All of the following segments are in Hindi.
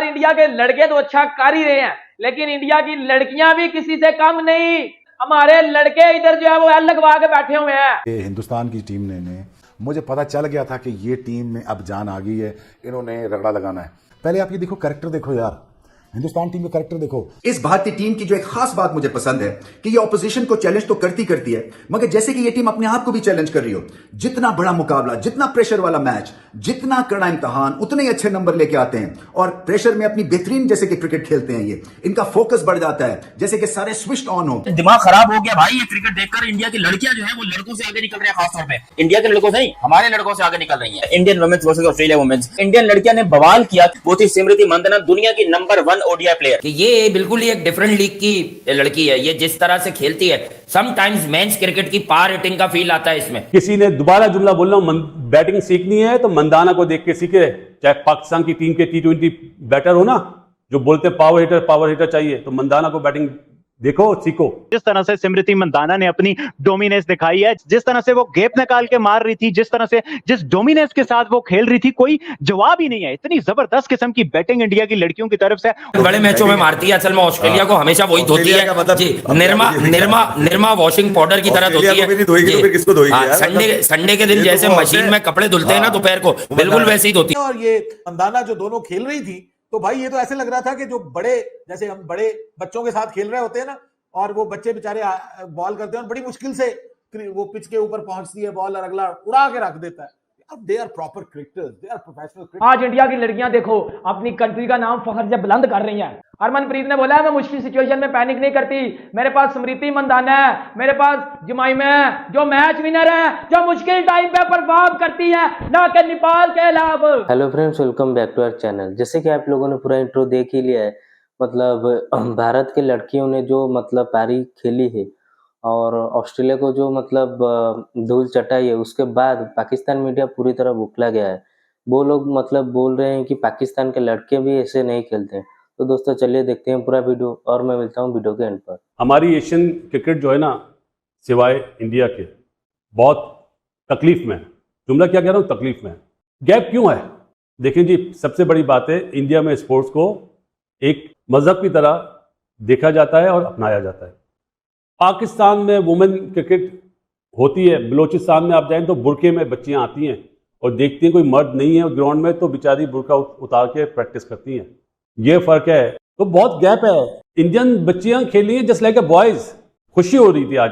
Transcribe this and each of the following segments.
इंडिया के लड़के तो अच्छा कर ही रहे हैं, लेकिन इंडिया की लड़कियां भी किसी से कम नहीं। हमारे लड़के इधर जो है वो एल लगवा के बैठे हुए हैं। हिंदुस्तान की टीम ने मुझे पता चल गया था कि ये टीम में अब जान आ गई है, इन्होंने रगड़ा लगाना है। पहले आप ये देखो, कैरेक्टर देखो यार, हिंदुस्तान टीम का कैरेक्टर देखो। इस भारतीय टीम की जो एक खास बात मुझे पसंद है कि ये ऑपोजिशन को चैलेंज तो करती है, मगर जैसे कि ये टीम अपने आप को भी चैलेंज कर रही हो। जितना बड़ा मुकाबला, जितना प्रेशर वाला मैच, जितना कड़ा इम्तिहान, उतने ही अच्छे नंबर लेके आते हैं और प्रेशर में अपनी बेहतरीन जैसे कि क्रिकेट खेलते हैं। ये इनका फोकस बढ़ जाता है, जैसे कि सारे स्विच ऑन हो। दिमाग खराब हो गया भाई ये क्रिकेट देखकर। इंडिया की लड़कियां जो है वो लड़कों से आगे निकल रही है, खासतौर पे इंडिया के लड़कों से नहीं, हमारे लड़कों से आगे निकल रही है। Indian women's versus Australia women's, Indian लड़कियां ने बवाल किया। वो थी स्मृति मंदाना, दुनिया की नंबर 1 ओडीआई प्लेयर। ये बिल्कुल ही एक डिफरेंट लीग की लड़की है। ये जिस तरह से खेलती है, समटाइम्स मेंस क्रिकेट की पार रेटिंग का फील आता है इसमें। किसी ने दोबारा जुमला बोल रहा हूं, बैटिंग सीखनी है तो मंदाना को देख के सीखे। चाहे पाकिस्तान की टीम के T20 बैटर हो ना, जो बोलते पावर हिटर चाहिए, तो मंदाना को बैटिंग देखो, सीखो। जिस तरह से स्मृति मंदाना ने अपनी डोमिनेंस दिखाई है, जिस तरह से वो गैप निकाल के मार रही थी, जिस तरह से जिस डोमिनेंस के साथ वो खेल रही थी, कोई जवाब ही नहीं है। इतनी जबरदस्त किस्म की बैटिंग इंडिया की लड़कियों की तरफ से बड़े मैचों में मारती है। असल में ऑस्ट्रेलिया को हमेशा वही धोती है जी, निर्मा वॉशिंग पाउडर की तरह धोती है। संडे के दिन जैसे मशीन में कपड़े धुलते हैं ना दोपहर को, बिल्कुल वैसे ही धोती है। और ये मंदाना जो दोनों खेल रही थी, तो भाई ये तो ऐसे लग रहा था कि जो बड़े, जैसे हम बड़े बच्चों के साथ खेल रहे होते हैं ना, और वो बच्चे बेचारे बॉल करते हैं और बड़ी मुश्किल से वो पिच के ऊपर पहुंचती है बॉल और अगला उड़ा के रख देता है। अब they are proper cricketers, they are professional. आज इंडिया की लड़कियां देखो अपनी कंट्री का नाम फखर से बुलंद कर रही हैं। हरमनप्रीत ने बोला है मैं मुश्किल सिचुएशन में पैनिक नहीं करती, मेरे पास स्मृति मंदाना है, मेरे पास जमाइमा है जो मैच विनर है, जो मुश्किल टाइम पे परफॉर्म करती है, ना कि नेपाल के अलावा। Hello friends, welcome back to our channel. जैसे कि आप लोगों ने पूरा इंट्रो देख ही लिया है, मतलब भारत के लड़कियों ने जो मतलब पारी खेली है और ऑस्ट्रेलिया को जो मतलब धूल चटाई है, उसके बाद पाकिस्तान मीडिया पूरी तरह बुखला गया है। वो लोग मतलब बोल रहे हैं कि पाकिस्तान के लड़के भी ऐसे नहीं खेलते। तो दोस्तों चलिए देखते हैं पूरा वीडियो और मैं मिलता हूँ वीडियो के एंड पर। हमारी एशियन क्रिकेट जो है ना, सिवाय इंडिया के, बहुत तकलीफ में है। जुमला क्या कह रहा हूँ, तकलीफ में है। गैप क्यों है? देखिए जी, सबसे बड़ी बात है, इंडिया में स्पोर्ट्स को एक मजहब की तरह देखा जाता है और अपनाया जाता है। पाकिस्तान में वुमेन क्रिकेट होती है, बलूचिस्तान में आप जाएं तो बुरके में बच्चियां आती हैं और देखती हैं कोई मर्द नहीं है ग्राउंड में, तो बेचारी बुरका उतार के प्रैक्टिस करती हैं। ये फर्क है, तो बहुत गैप है। इंडियन बच्चियां खेली हैं जस्ट लाइक ए बॉयज। खुशी हो रही थी आज,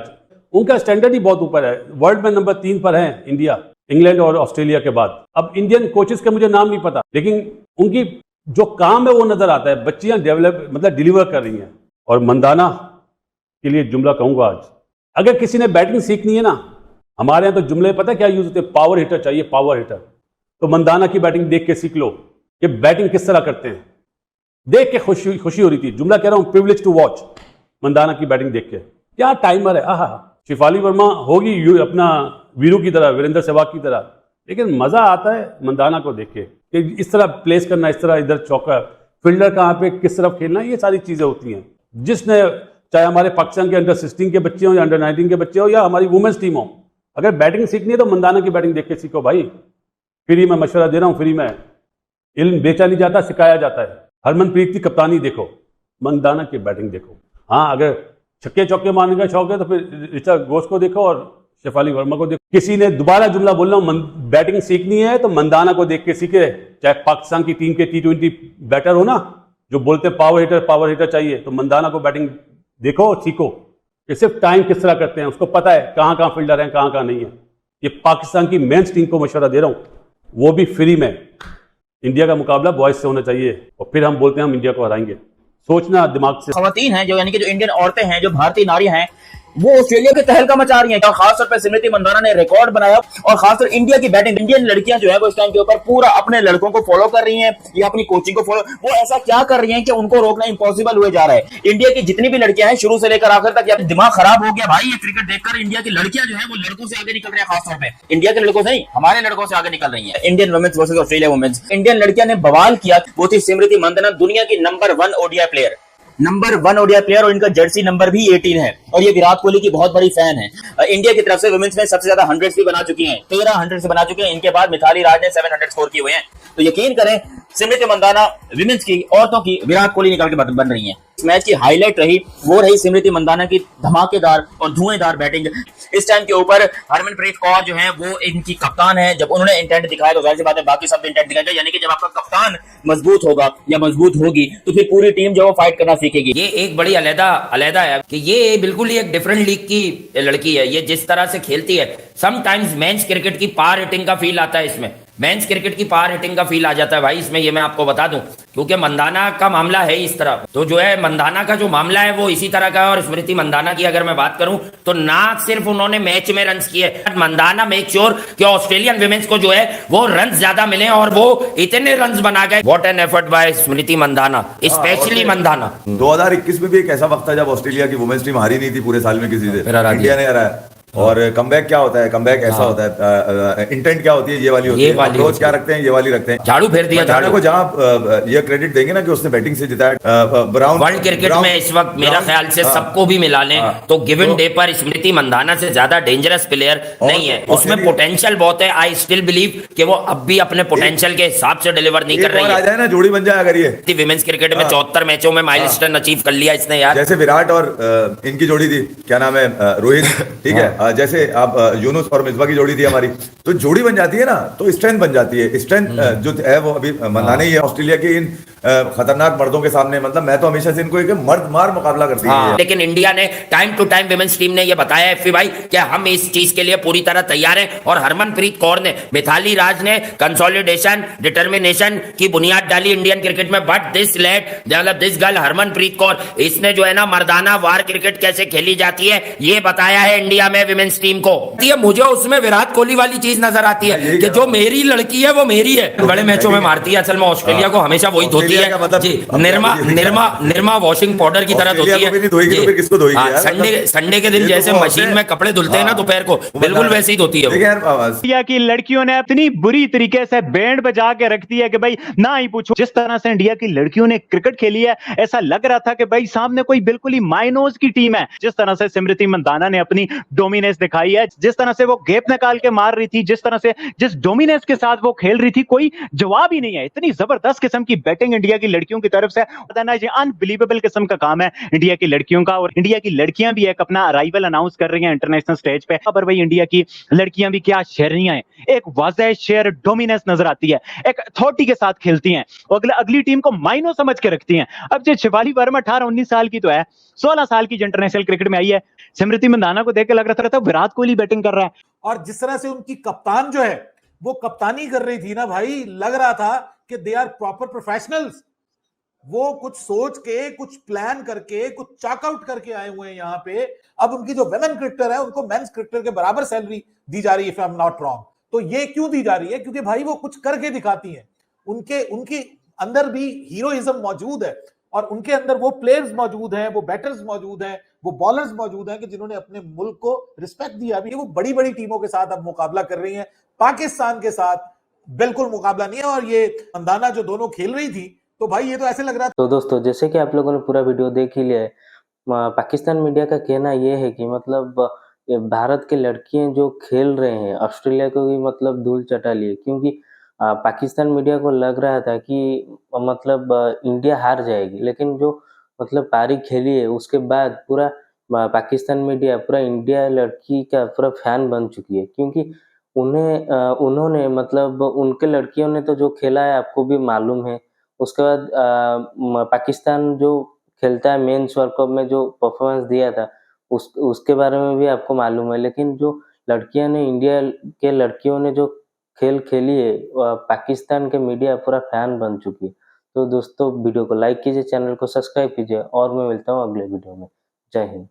उनका स्टैंडर्ड ही बहुत ऊपर है। वर्ल्ड में नंबर 3 पर है इंडिया, इंग्लैंड और ऑस्ट्रेलिया के बाद। अब इंडियन कोचेस के मुझे नाम नहीं पता, लेकिन उनकी जो काम है वो नजर आता है। बच्चियां डेवलप मतलब डिलीवर कर रही हैं। और मंदाना के लिए जुमला कहूंगा आज, अगर किसी ने बैटिंग सीखनी है ना, हमारे यहाँ तो जुमले पता क्या यूज होते हैं, पावर हिटर चाहिए, पावर हिटर। तो मंदाना की बैटिंग देख के सीख लो कि बैटिंग किस तरह करते हैं। देख के खुशी हो रही थी। जुमला कह रहा हूं, प्रिविलेज टू वॉच मंदाना की बैटिंग देख के। क्या टाइमर है, आहा। शिफाली वर्मा होगी अपना वीरू की तरह, वीरेंद्र सहवाग की तरह, लेकिन मजा आता है मंदाना को देख के कि इस तरह प्लेस करना, इस तरह इधर चौका, फील्डर कहाँ पे किस तरफ खेलना, ये सारी चीजें होती हैं। जिसने, चाहे हमारे पाकिस्तान के अंडर 16 के बच्चे हो या अंडर 19 के बच्चे हो या हमारी वुमेन्स टीम हो, अगर बैटिंग सीखनी है तो मंदाना की बैटिंग देख के सीखो भाई। फ्री में मशवरा दे रहा हूँ, फ्री में। इल्म बेचा नहीं जाता, सिखाया जाता है। हरमनप्रीत की कप्तानी देखो, मंदाना की बैटिंग देखो। हाँ, अगर छक्के चौके मारने का शौक है तो फिर ऋचा घोष को देखो और शेफाली वर्मा को देखो। किसी ने दोबारा जुमला बोल रहा हूं, बैटिंग सीखनी है तो मंदाना को देख के सीखे। चाहे पाकिस्तान की टीम के T20 बैटर हो ना, जो बोलते पावर हिटर चाहिए, तो मंदाना को बैटिंग देखो, सीखो कि सिर्फ टाइम किस तरह करते हैं, उसको पता है कहाँ फील्डर है, कहाँ नहीं है। ये पाकिस्तान की मेंस टीम को मशवरा दे रहा हूँ, वो भी फ्री में। इंडिया का मुकाबला बॉयज से होना चाहिए और फिर हम बोलते हैं हम इंडिया को हराएंगे। सोचना दिमाग से। खवातीन हैं जो, यानी कि जो इंडियन औरतें हैं, जो भारतीय नारी हैं, वो ऑस्ट्रेलिया के तहलका मचा रही हैं। और खासतौर पर स्मृति मंदाना ने रिकॉर्ड बनाया और खासतौर इंडिया की बैटिंग, इंडियन लड़कियां जो है वो इस टाइम के ऊपर पूरा अपने लड़कों को फॉलो कर रही हैं या अपनी कोचिंग को फॉलो, वो ऐसा क्या कर रही हैं कि उनको रोकना इंपॉसिबल हुए जा रहा है। इंडिया की जितनी भी लड़कियां हैं, शुरू से लेकर आखिर तक, या दिमाग खराब हो गया भाई ये क्रिकेट देखकर। इंडिया की लड़कियां जो है वो लड़कों से आगे निकल रही है, खासतौर पर इंडिया के लड़कों से नहीं, हमारे लड़कों से आगे निकल रही है। Indian women's versus Australia women's, Indian लड़कियां ने बवाल किया। वो थी स्मृति मंदाना, दुनिया की number 1 ODI player. Number 1 ODI player और इनका जर्सी नंबर भी 18 है और ये विराट कोहली की बहुत बड़ी फैन है। इंडिया की तरफ से वुमेन्स में सबसे ज्यादा 100 भी बना चुकी हैं, 13 100 बना चुके हैं। इनके बाद मिथाली राज ने 700 स्कोर किए हुए हैं। तो यकीन करें स्मृति मंदाना विमेंस की, औरतों की विराट कोहली निकाल के बन रही हैं। इस मैच की हाईलाइट वो रही स्मृति मंदाना की धमाकेदार और धुएंधार बैटिंग। इस टाइम के ऊपर हरमनप्रीत कौर जो है वो इनकी कप्तान है। जब उन्होंने इंटेंट दिखाया तो जाहिर सी बात है बाकी सब इंटेंट दिखाएंगे, यानी कि जब आपका कप्तान मजबूत होगा या मजबूत होगी तो फिर पूरी टीम जो फाइट करना सीखेगी। ये एक बड़ी अलहदा है कि ये बिल्कुल ही एक डिफरेंट लीग की लड़की है। ये जिस तरह से खेलती है, समटाइम्स मेंस क्रिकेट की पावर हिटिंग का फील आता है इसमें, मेंस क्रिकेट की पावर हिटिंग का फील आ जाता है भाई इसमें। ये मैं आपको बता दूं, क्योंकि मंदाना का मामला है इस तरह। तो जो है मंदाना का जो मामला है वो इसी तरह का है। और स्मृति मंदाना की अगर मैं बात करूं तो ना सिर्फ उन्होंने मैच में रन्स किए, मंदाना मेक श्योर कि ऑस्ट्रेलियन विमेंस को जो है वो रन्स ज्यादा मिले और वो इतने रन्स बना गए। What an effort by Smriti Mandhana, especially Mandhana. 2021 में भी एक ऐसा वक्त था जब ऑस्ट्रेलिया की वुमेन्स टीम हारी नहीं थी पूरे साल में किसी से, फिर हरा दिया। इंडिया ने हराया। और कमबैक क्या होता है, कमबैक ऐसा होता है, इंटेंट क्या होती है, ये वाली होती है, अप्रोच क्या रखते हैं, ये वाली रखते हैं। झाड़ू फेर दिया, झाड़ू को जहां ये क्रेडिट देंगे ना कि उसने बैटिंग से जिताया। ब्राउन वर्ल्ड क्रिकेट में इस वक्त मेरा ख्याल से सबको भी मिला लें तो गिवन डे पर स्मृति मंदाना से ज्यादा डेंजरस प्लेयर नहीं है। उसमें पोटेंशियल बहुत है। आई स्टिल बिलीव कि वो अब भी अपने पोटेंशियल के हिसाब से डिलीवर नहीं कर रही आ जाए ना, जोड़ी बन जाए अगर ये विमेंस क्रिकेट में 74 मैचों में माइलस्टोन अचीव कर लिया इसने यार। जैसे विराट और इनकी जोड़ी थी, क्या नाम है, रोहित, ठीक है। जैसे आप यूनुस और मिसबा की जोड़ी थी हमारी, तो जोड़ी बन जाती है ना तो स्ट्रेंथ बन जाती है। स्ट्रेंथ जो है वो अभी मंदाना ही है ऑस्ट्रेलिया के इन खतरनाक मर्दों के सामने। मतलब मैं तो हमेशा से इनको एक मर्द मार मुकाबला करती है। लेकिन इंडिया ने time to time women's team ने ये बताया एफपी भाई कि हम इस चीज के लिए पूरी तरह तैयार हैं। और हरमनप्रीत कौर ने, मिथाली राज ने कंसोलिडेशन, डिटर्मिनेशन की बुनियाद डाली इंडियन क्रिकेट में। But this this girl Harmanpreet Kaur, इसने जो है ना मर्दाना वार क्रिकेट कैसे खेली जाती है ये बताया है इंडिया में विमेंस टीम को। मुझे उसमें विराट कोहली वाली चीज नजर आती है कि जो मेरी लड़की है वो मेरी है। बड़े मैचों में मारती है। असल में ऑस्ट्रेलिया को हमेशा वही धोती है जी, निरमा वॉशिंग पाउडर की तरह धोती है। संडे के दिन जैसे मशीन में कपड़े धुलते हैं ना दोपहर को, बिल्कुल वैसे ही धोती है। इंडिया की लड़कियों ने इतनी बुरी तरीके से बैंड बजा के रख दी है कि भाई ना ही पूछो। जिस तरह से इंडिया की लड़कियों ने क्रिकेट खेली है, ऐसा लग रहा था कि भाई सामने कोई बिल्कुल ही माइनोज की टीम है। जिस तरह से स्मृति मंदाना ने अपनी डोमिनेंस दिखाई है, जिस तरह से वो गैप निकाल के मार रही थी, जिस तरह से जिस डोमिनेंस के साथ वो खेल रही थी, कोई जवाब ही नहीं है। इतनी जबरदस्त किस्म की बैटिंग इंडिया की लड़कियों की तरफ से, पता ना ये अनबिलीवेबल किस्म का काम है इंडिया की लड़कियों का। और इंडिया की लड़कियां भी एक अपना अराइवल अनाउंस कर रही हैं इंटरनेशनल स्टेज पे। पर भाई इंडिया की लड़कियां भी क्या शेरनियां हैं, एक वाज़ेह शेर डोमिनेंस नजर आती है, एक अथॉरिटी के साथ खेलती हैं और अगली टीम को मायनो समझ के रखती हैं। अब जो शिवाली वर्मा 18-19 साल की तो है, 16 साल की जो इंटरनेशनल क्रिकेट में आई है, स्मृति मंदाना को देख के लग रहा था विराट कोहली बैटिंग कर रहा है। और जिस तरह से उनकी कप्तान जो है वो कप्तानी कर रही थी ना भाई, लग रहा था कि दे आर प्रॉपर प्रोफेशनल्स। वो कुछ सोच के, कुछ प्लान करके, कुछ चॉकआउट करके आए हुए हैं यहाँ पे। अब उनकी जो वेमेन क्रिकेटर है उनको मेंस क्रिकेटर के बराबर सैलरी दी जा रही है, if I am not wrong. तो ये क्यों दी जा रही है? क्योंकि भाई वो कुछ करके दिखाती हैं। उनके अंदर भी हीरोइज्म मौजूद है और उनके अंदर वो प्लेयर्स मौजूद हैं, वो बैटर्स मौजूद हैं, वो बॉलर्स मौजूद हैं कि जिन्होंने अपने मुल्क को रिस्पेक्ट दिया। अभी वो बड़ी बड़ी टीमों के साथ अब मुकाबला कर रही हैं, पाकिस्तान के साथ बिल्कुल मुकाबला नहीं है। और ये मंदाना जो दोनों खेल रही थी, तो भाई ये तो ऐसे लग रहा था। तो दोस्तों, जैसे कि आप लोगों ने पूरा वीडियो देख ही लिया है, पाकिस्तान मीडिया का कहना ये है कि मतलब ये भारत के लड़कियां जो खेल रहे हैं ऑस्ट्रेलिया को भी मतलब धूल चटा लिए, क्योंकि पाकिस्तान मीडिया को लग रहा था कि मतलब इंडिया हार जाएगी। लेकिन जो मतलब पारी खेली है उसके बाद पूरा पाकिस्तान मीडिया पूरा इंडिया लड़की का पूरा फैन बन चुकी है, क्योंकि उन्होंने मतलब उनके लड़कियों ने तो जो खेला है आपको भी मालूम है। उसके बाद पाकिस्तान जो खेलता है मेंस वर्ल्ड कप में जो परफॉर्मेंस दिया था उसके बारे में भी आपको मालूम है। लेकिन जो लड़कियां ने, इंडिया के लड़कियों ने जो खेल खेली है, पाकिस्तान के मीडिया पूरा फैन बन चुकी है। तो दोस्तों, वीडियो को लाइक कीजिए, चैनल को सब्सक्राइब कीजिए और मैं मिलता हूँ अगले वीडियो में। जय हिंद।